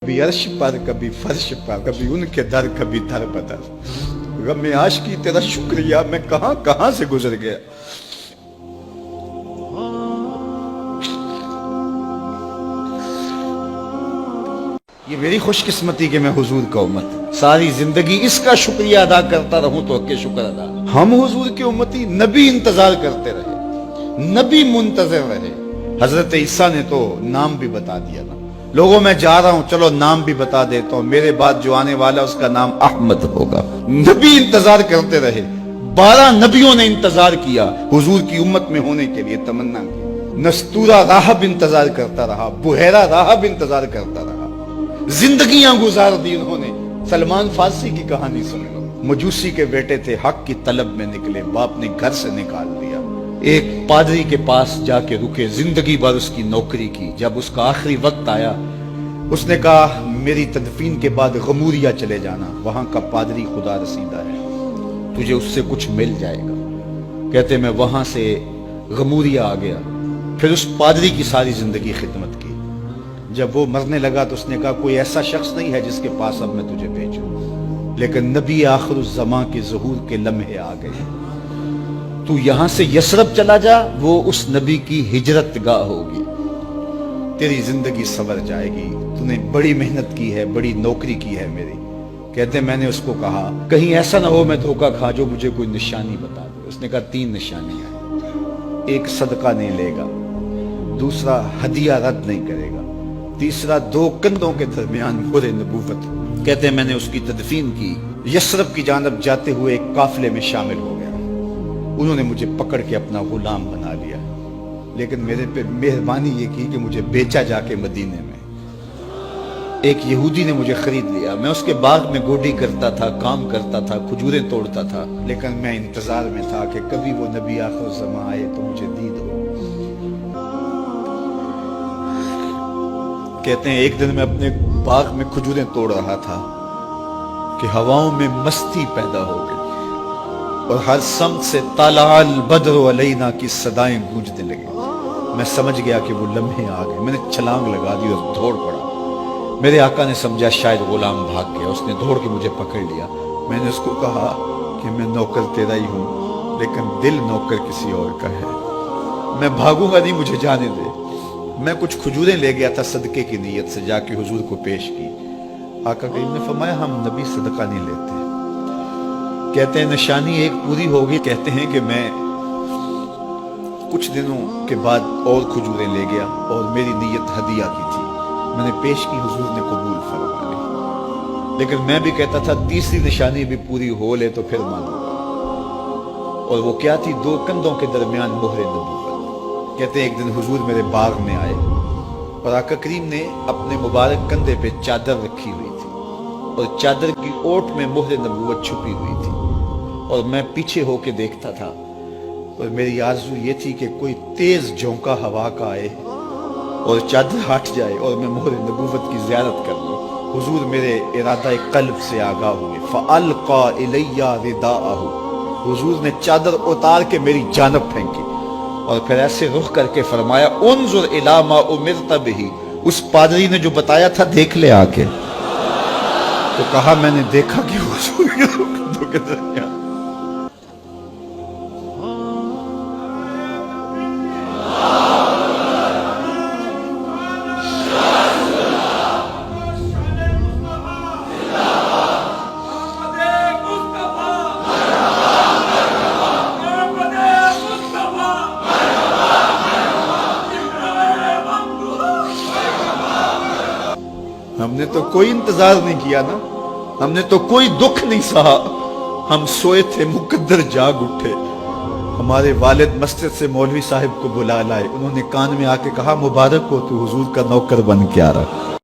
کبھی عرش پر کبھی فرش پر کبھی ان کے در کبھی در بدر غم عاشقی تیرا شکریہ میں کہاں کہاں سے گزر گیا. یہ میری خوش قسمتی کہ میں حضور کا امت ساری زندگی اس کا شکریہ ادا کرتا رہوں تو کہ شکر ادا. ہم حضور کے امتی نبی انتظار کرتے رہے, نبی منتظر رہے. حضرت عیسیٰ نے تو نام بھی بتا دیا نا, لوگوں میں جا رہا ہوں چلو نام بھی بتا دیتا ہوں, میرے بعد جو آنے والا اس کا نام احمد ہوگا. نبی انتظار کرتے رہے, 12 نبیوں نے انتظار کیا حضور کی امت میں ہونے کے لیے تمنا کی. نستورہ راہب انتظار کرتا رہا, بحیرہ راہب انتظار کرتا رہا, زندگیاں گزار دی انہوں نے. سلمان فارسی کی کہانی سن لو, مجوسی کے بیٹے تھے, حق کی طلب میں نکلے, باپ نے گھر سے نکال دیا. ایک پادری کے پاس جا کے رکے, زندگی بھر اس کی نوکری کی. جب اس کا آخری وقت آیا اس نے کہا میری تدفین کے بعد غموریا چلے جانا, وہاں کا پادری خدا رسیدہ ہے, تجھے اس سے کچھ مل جائے گا. کہتے میں وہاں سے غموریا آ گیا. پھر اس پادری کی ساری زندگی خدمت کی. جب وہ مرنے لگا تو اس نے کہا کوئی ایسا شخص نہیں ہے جس کے پاس اب میں تجھے بھیجوں, لیکن نبی آخر الزماں کے ظہور کے لمحے آ گئے. تو یہاں سے یثرب چلا جا, وہ اس نبی کی ہجرت گاہ ہوگی, تیری زندگی سنور جائے گی. تو نے بڑی محنت کی ہے, بڑی نوکری کی ہے میری. کہتے میں نے اس کو کہا کہیں ایسا نہ ہو میں دھوکہ کھا جو مجھے کوئی نشانی بتا دے. اس نے کہا 3 نشانیاں, ایک صدقہ نہیں لے گا, دوسرا ہدیہ رد نہیں کرے گا, تیسرا 2 کندھوں کے درمیان مہر نبوت. کہتے میں نے اس کی تدفین کی, یثرب کی جانب جاتے ہوئے ایک قافلے میں شامل ہو گیا. انہوں نے مجھے پکڑ کے اپنا غلام بنا لیا, لیکن میرے پہ مہربانی یہ کی کہ مجھے بیچا جا کے مدینے میں. ایک یہودی نے مجھے خرید لیا. میں اس کے باغ میں گوڈی کرتا تھا, کام کرتا تھا, کھجوریں توڑتا تھا, لیکن میں انتظار میں تھا کہ کبھی وہ نبی آخر الزماں آئے تو مجھے دید ہو. کہتے ہیں ایک دن میں اپنے باغ میں کھجوریں توڑ رہا تھا کہ ہواؤں میں مستی پیدا ہو گئی اور ہر سمت سے طلع البدر علینا کی صدائیں گونجنے لگی. میں سمجھ گیا کہ وہ لمحے آ گئے. میں نے چھلانگ لگا دی اور دوڑ پڑا. میرے آقا نے سمجھا شاید غلام بھاگ گیا, اس نے دوڑ کے مجھے پکڑ لیا. میں نے اس کو کہا کہ میں نوکر تیرا ہی ہوں, لیکن دل نوکر کسی اور کا ہے. میں بھاگوں گا نہیں, مجھے جانے دے. میں کچھ کھجوریں لے گیا تھا صدقے کی نیت سے, جا کے حضور کو پیش کی. آقا کریم نے فرمایا ہم نبی صدقہ نہیں لیتے. کہتے ہیں نشانی ایک پوری ہوگی. کہتے ہیں کہ میں کچھ دنوں کے بعد اور کھجوریں لے گیا اور میری نیت ہدیہ کی تھی. میں نے پیش کی, حضور نے قبول فرما لی. لیکن میں بھی کہتا تھا تیسری نشانی بھی پوری ہو لے تو پھر مانوں گا, اور وہ کیا تھی؟ 2 کندھوں کے درمیان مہر نبوت. کہتے ہیں ایک دن حضور میرے باغ میں آئے اور آقا کریم نے اپنے مبارک کندھے پہ چادر رکھی ہوئی تھی اور چادر کی اوٹ میں مہر نبوت چھپی ہوئی تھی, اور میں پیچھے ہو کے دیکھتا تھا. اور میری آرزو یہ تھی کہ کوئی تیز جھونکا ہوا کا آئے اور چادر ہٹ جائے اور میں مہر نبوت کی زیارت کر لوں. حضور میرے ارادہ قلب سے آگاہ ہوئے. فَأَلْقَى إِلَيَّ رِدَاءَهُ, حضور نے چادر اتار کے میری جانب پھینکی اور پھر ایسے رخ کر کے فرمایا انظر الی ما امرت بہ, اس پادری نے جو بتایا تھا دیکھ لے آ کے. تو کہا میں نے دیکھا کہ حضور کے کندھوں کے درمیان ہم نے تو کوئی انتظار نہیں کیا نا, ہم نے تو کوئی دکھ نہیں سہا. ہم سوئے تھے مقدر جاگ اٹھے. ہمارے والد مسجد سے مولوی صاحب کو بلا لائے. انہوں نے کان میں آ کے کہا مبارک ہو تو حضور کا نوکر بن کے آ رہا.